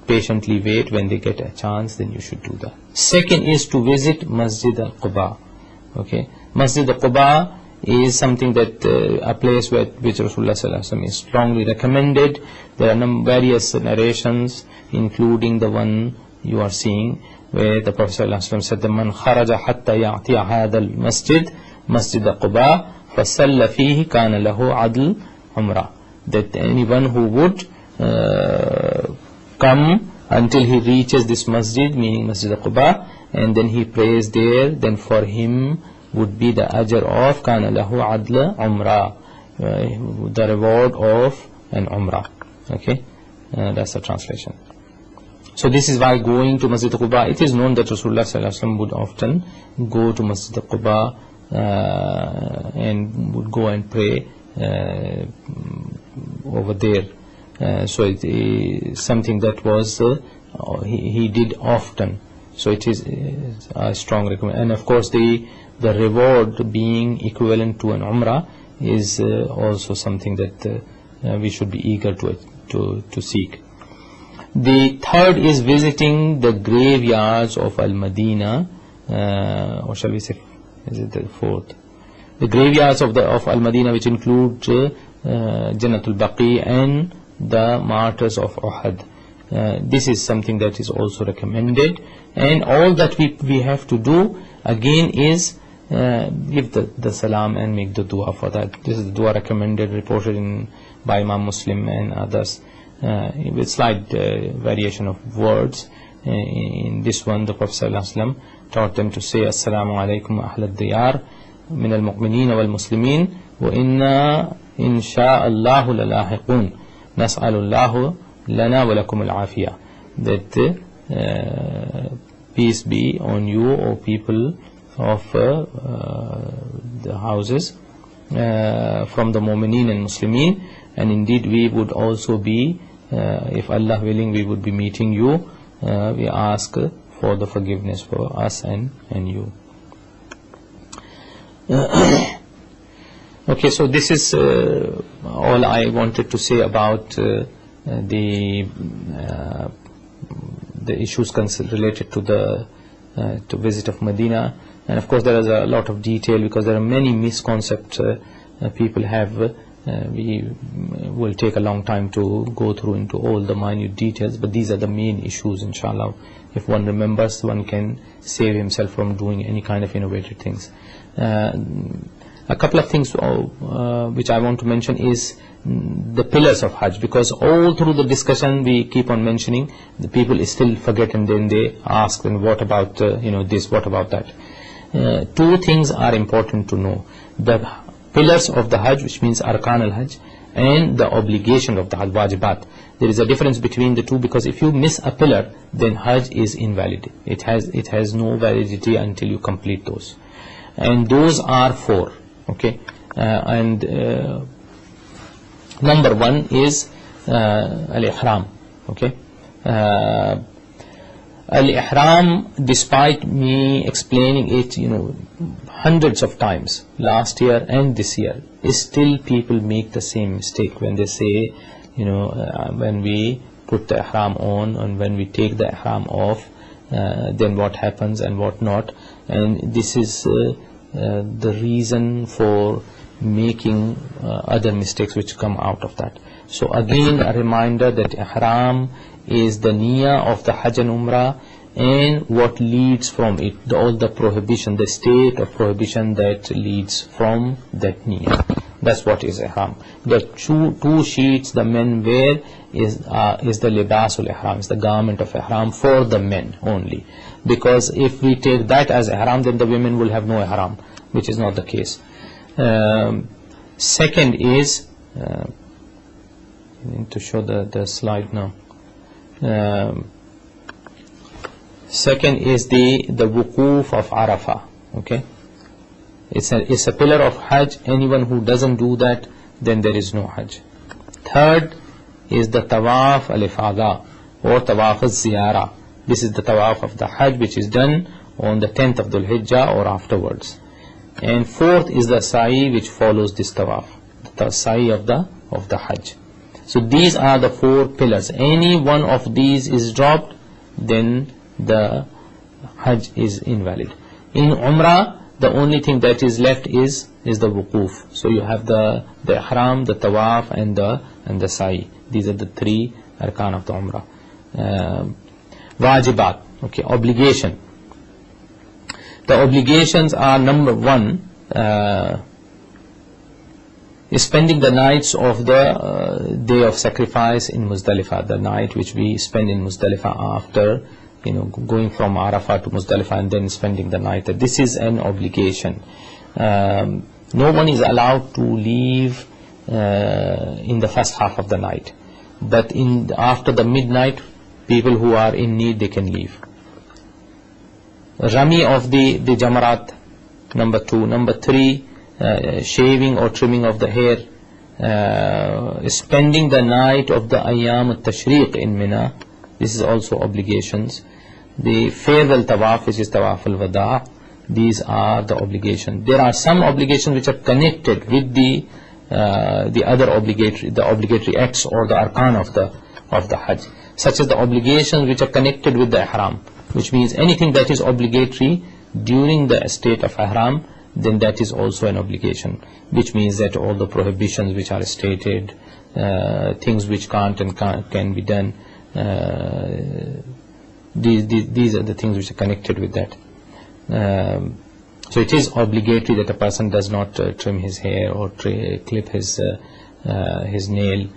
patiently wait. When they get a chance, then you should do that. Second is to visit Masjid al-Quba. Okay, Masjid al-Quba is something that a place which Rasulullah sallallahu alaihi wasallam is strongly recommended. There are various narrations, including the one you are seeing, where the Prophet sallallahu alaihi wasallam said, "Man kharaja hatta ya'tiya hadha al-masjid, Masjid al-Quba, fasalla fihi kana lahu adl umrah." That anyone who would come until he reaches this masjid, meaning Masjid al-Quba, and then he prays there, then for him would be the ajr of kana lahu adl umrah, the reward of an umrah. Okay, that's the translation. So this is why going to Masjid al-Quba, it is known that Rasulullah sallallahu alaihi wasallam would often go to Masjid al-Quba and would go and pray over there. So it is something that was he did often. So it is a strong recommendation. And of course the reward being equivalent to an umrah is also something that we should be eager to seek. The third is visiting the graveyards of Al-Madinah, or shall we say, is it the fourth? The graveyards of Al-Madinah, which include Jannatul Baqi and the martyrs of Uhud. This is something that is also recommended, and all that we have to do again is give the salam and make the dua for that. This is the dua recommended, reported by Imam Muslim and others, with slight variation of words. In this one, the Prophet ﷺ taught them to say, "Assalamu alaikum ahl al-diyar min al-mu'minin wal-muslimin wa inna insha'allahu lalahiqun nas'alullahu lana wa lakum al-afiyah." That peace be on you, O people of the houses from the mu'minin and muslimin, and indeed we would also be, if Allah willing, we would be meeting you. We ask for the forgiveness for us and you. Okay, so this is all I wanted to say about the issues related to the visit of Medina. And of course there is a lot of detail, because there are many misconceptions people have. We will take a long time to go through into all the minute details, but these are the main issues. Inshallah, if one remembers, one can save himself from doing any kind of innovative things. A couple of things which I want to mention is the pillars of Hajj, because all through the discussion we keep on mentioning, the people still forget, and then they ask, "Then what about this, what about that?" Two things are important to know: the pillars of the Hajj, which means Arkan al-Hajj, and the obligation of the Hajj, wajibat. There is a difference between the two, because if you miss a pillar, then Hajj is invalid. It has no validity until you complete those, and those are four. Okay, and number one is al-Ihram. Okay, al-Ihram, despite me explaining it hundreds of times last year and this year, still people make the same mistake when they say, when we put the Ihram on and when we take the Ihram off, then what happens and what not. And this is the reason for making other mistakes which come out of that. So again, a reminder that Ihram is the niyyah of the Hajj and Umrah, and what leads from it, all the prohibition, the state of prohibition that leads from that niyyah. That's what is Ihram. The two sheets the men wear is the libasul Ihram, is the garment of Ihram for the men only. Because if we take that as Ihram, then the women will have no Ihram, which is not the case. Second is, I need to show the slide now. Second is the wukuf of Arafah. Okay, it's a pillar of Hajj. Anyone who doesn't do that, then there is no Hajj. Third is the tawaf al-ifada or tawaf al-ziyara. This is the tawaf of the Hajj, which is done on the 10th of Dhul Hijjah or afterwards. And fourth is the sa'i, which follows this tawaf, the sa'i of the Hajj. So these are the 4 pillars. Any one of these is dropped, then the Hajj is invalid. In Umrah, the only thing that is left is the wuquf. So you have the ihram, the tawaf, and the sa'i. These are the 3 arkan of the Umrah. Wajibat, okay, obligation. The obligations are, number 1, spending the nights of the day of sacrifice in Muzdalifah, the night which we spend in Muzdalifah after going from Arafah to Muzdalifah and then spending the night. This is an obligation. No one is allowed to leave in the first half of the night, but after the midnight, people who are in need, they can leave. Rami of the Jamarat, number 2. Number 3, shaving or trimming of the hair. Spending the night of the Ayyam al-Tashriq in Mina. This is also obligations. The farewell tawaf, which is tawaf al-wada'. These are the obligations. There are some obligations which are connected with the other obligatory acts or the arkan of the Hajj, such as the obligations which are connected with the ihram, which means anything that is obligatory during the state of ihram, then that is also an obligation, which means that all the prohibitions which are stated, things which can't and can be done, these are the things which are connected with that. So it is obligatory that a person does not trim his hair or clip his nail.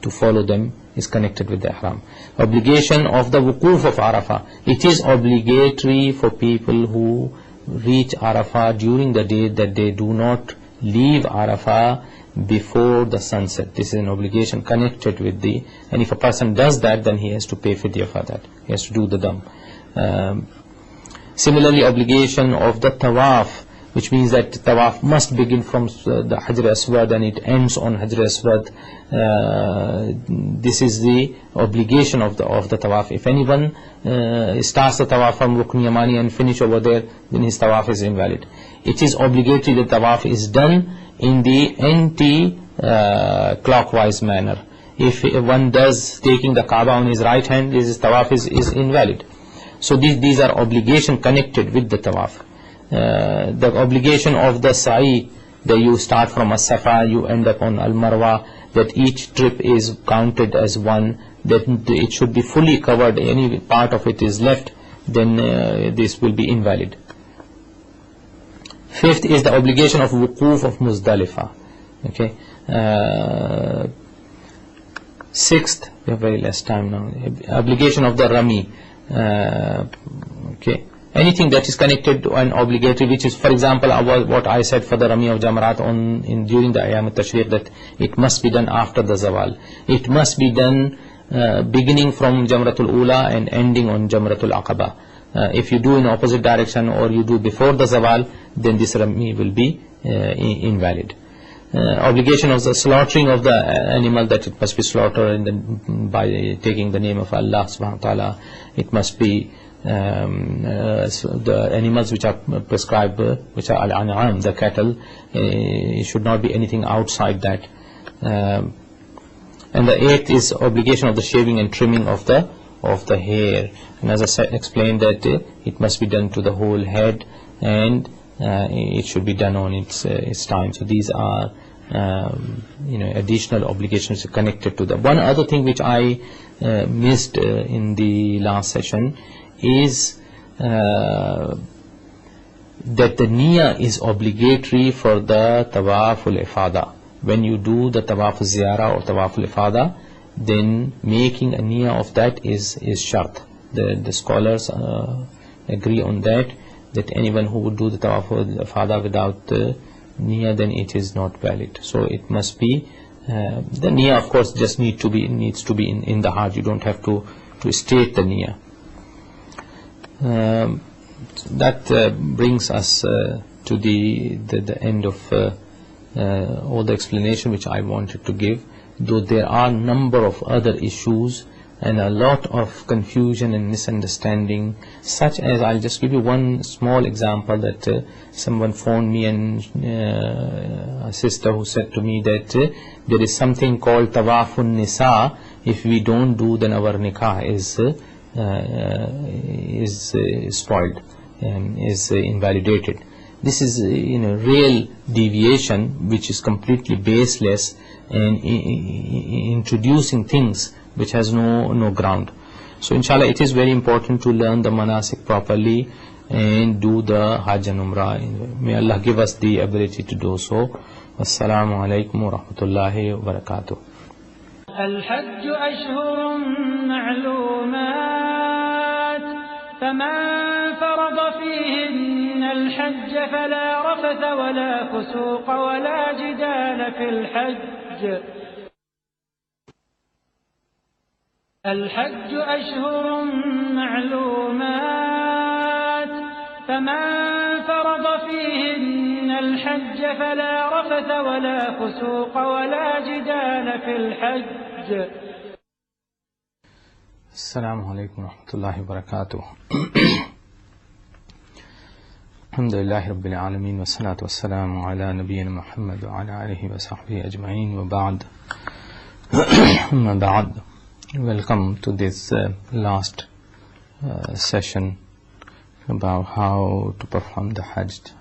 To follow them is connected with the ihram. Obligation of the wuquf of Arafah. It is obligatory for people who reach Arafah during the day that they do not leave Arafah before the sunset. This is an obligation connected with and if a person does that, then he has to pay fidya for that. He has to do the dam. Similarly, obligation of the tawaf, which means that tawaf must begin from the Hajr Aswad and it ends on Hajr Aswad. This is the obligation of the tawaf. If anyone starts the tawaf from Rukn Yamani and finish over there, then his tawaf is invalid. It is obligatory that tawaf is done in the anti-clockwise manner. If one does taking the Kaaba on his right hand, his tawaf is invalid. So these are obligations connected with the tawaf. The obligation of the sa'i, that you start from as-Safa, you end up on al-Marwa, that each trip is counted as one, that it should be fully covered. Any part of it is left, then this will be invalid. 5th is the obligation of wuquf of Muzdalifah. Okay. 6th, we have very less time now. Obligation of the Rami. Okay. Anything that is connected to an obligatory, which is, for example, what I said for the Rami of Jamarat during the Ayyam al-Tashriq, that it must be done after the Zawal. It must be done beginning from Jamratul Ula and ending on Jamratul Aqaba. If you do in opposite direction or you do before the Zawal, then this Rami will be invalid. Obligation of the slaughtering of the animal, that it must be slaughtered by taking the name of Allah subhanahu wa ta'ala. It must be the animals which are prescribed, which are al-an'am, the cattle, it should not be anything outside that. And the 8th is obligation of the shaving and trimming of the hair. And as I said, explained that it must be done to the whole head, and it should be done on its time. So these are additional obligations connected to that. One other thing which I missed in the last session is that the niyyah is obligatory for the tawaf al-ifada. When you do the tawaf ziyarah or tawaf al-ifada, then making a niyyah of that is shart. The scholars agree on that anyone who would do the tawaf al-ifada without niyyah, then it is not valid. So it must be the niyyah, of course, just needs to be in the heart. You don't have to state the niyyah. That brings us to the end of all the explanation which I wanted to give, though there are a number of other issues and a lot of confusion and misunderstanding, such as, I'll just give you one small example, that someone phoned me, and a sister who said to me that there is something called tawafun nisa. If we don't do, then our nikah is spoiled and is invalidated. This is real deviation which is completely baseless and introducing things which has no ground. So inshallah, it is very important to learn the manasik properly and do the Hajj and Umrah. May Allah give us the ability to do so. Assalamu alaikum wa rahmatullahi wa barakatuh. الحج أشهر معلومات فمن فرض فيهن الحج فلا رفث ولا فسوق ولا جدال في الحج. الحج أشهر معلومات فمن فرض فيهن الحج فلا رفث ولا فسوق ولا جدال في الحج. Assalamu alaikum wa rahmatullahi wa barakatuh. Alhamdulillahi rabbil alameen wa salatu wa salamu ala nabiyyina Muhammad wa ala alihi wa sahbihi ajma'in wa ba'd. Welcome to this last session about how to perform the Hajj.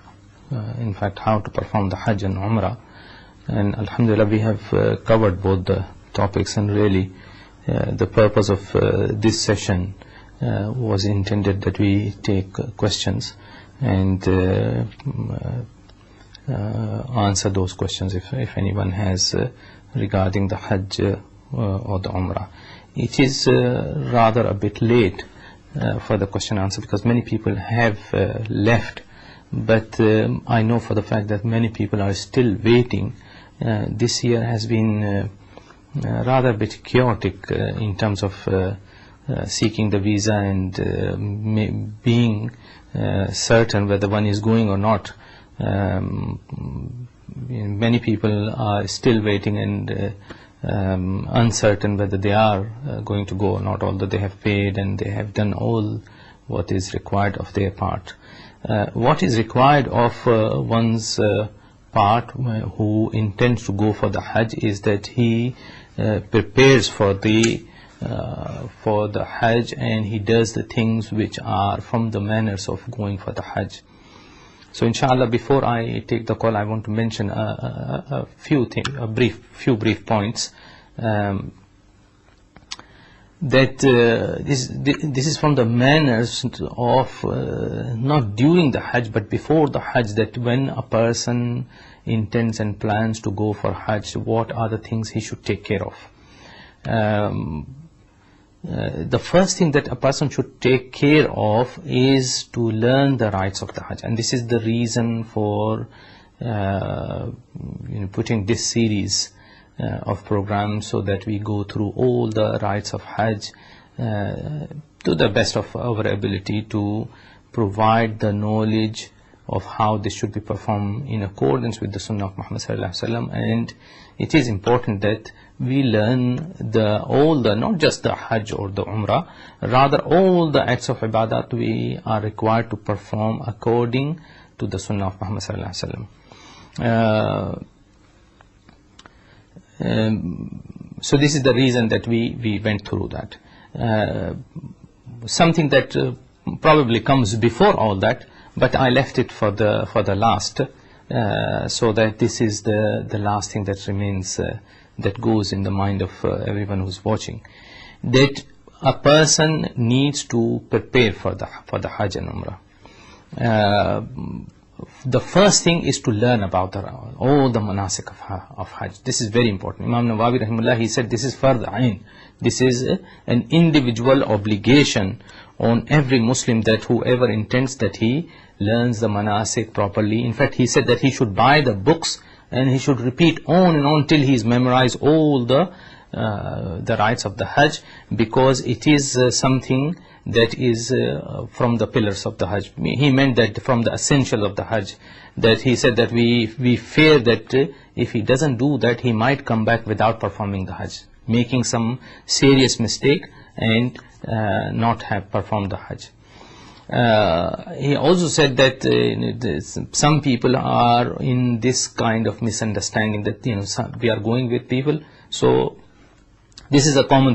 In fact, how to perform the Hajj and Umrah. And alhamdulillah, we have covered both the topics, and really the purpose of this session was intended that we take questions and answer those questions if anyone has regarding the Hajj or the Umrah. It is rather a bit late for the question answer, because many people have left, but I know for the fact that many people are still waiting. This year has been rather a bit chaotic in terms of seeking the visa and being certain whether one is going or not. Many people are still waiting and uncertain whether they are going to go or not, although they have paid and they have done all what is required of their part. What is required of one's part who intends to go for the Hajj is that he prepares for the Hajj, and he does the things which are from the manners of going for the Hajj. So inshallah, before I take the call, I want to mention a few brief points. That this is from the manners of not during the Hajj but before the Hajj, that when a person intends and plans to go for Hajj, what are the things he should take care of. The first thing that a person should take care of is to learn the rites of the Hajj, and this is the reason for putting this series of programs, so that we go through all the rites of Hajj to the best of our ability to provide the knowledge of how this should be performed in accordance with the Sunnah of Muhammad sallallahu alaihi wasallam. And it is important that we learn all the not just the Hajj or the Umrah, rather all the acts of ibadat we are required to perform according to the Sunnah of Muhammad sallallahu alaihi wasallam. So this is the reason that we went through that. Something that probably comes before all that, but I left it for the last, so that this is the last thing that remains, that goes in the mind of everyone who's watching, that a person needs to prepare for the Hajj and Umrah. The first thing is to learn about all the manasik of Hajj. This is very important. Imam Nawawi rahimahullah, he said this is fard ain. This is an individual obligation on every Muslim, that whoever intends that he learns the manasik properly. In fact, he said that he should buy the books and he should repeat on and on till he's memorized all the rites of the Hajj, because it is something that is from the pillars of the Hajj. He meant that from the essential of the Hajj, that he said that we fear that if he doesn't do that, he might come back without performing the Hajj, making some serious mistake and not have performed the Hajj. He also said that some people are in this kind of misunderstanding that we are going with people. So this is a common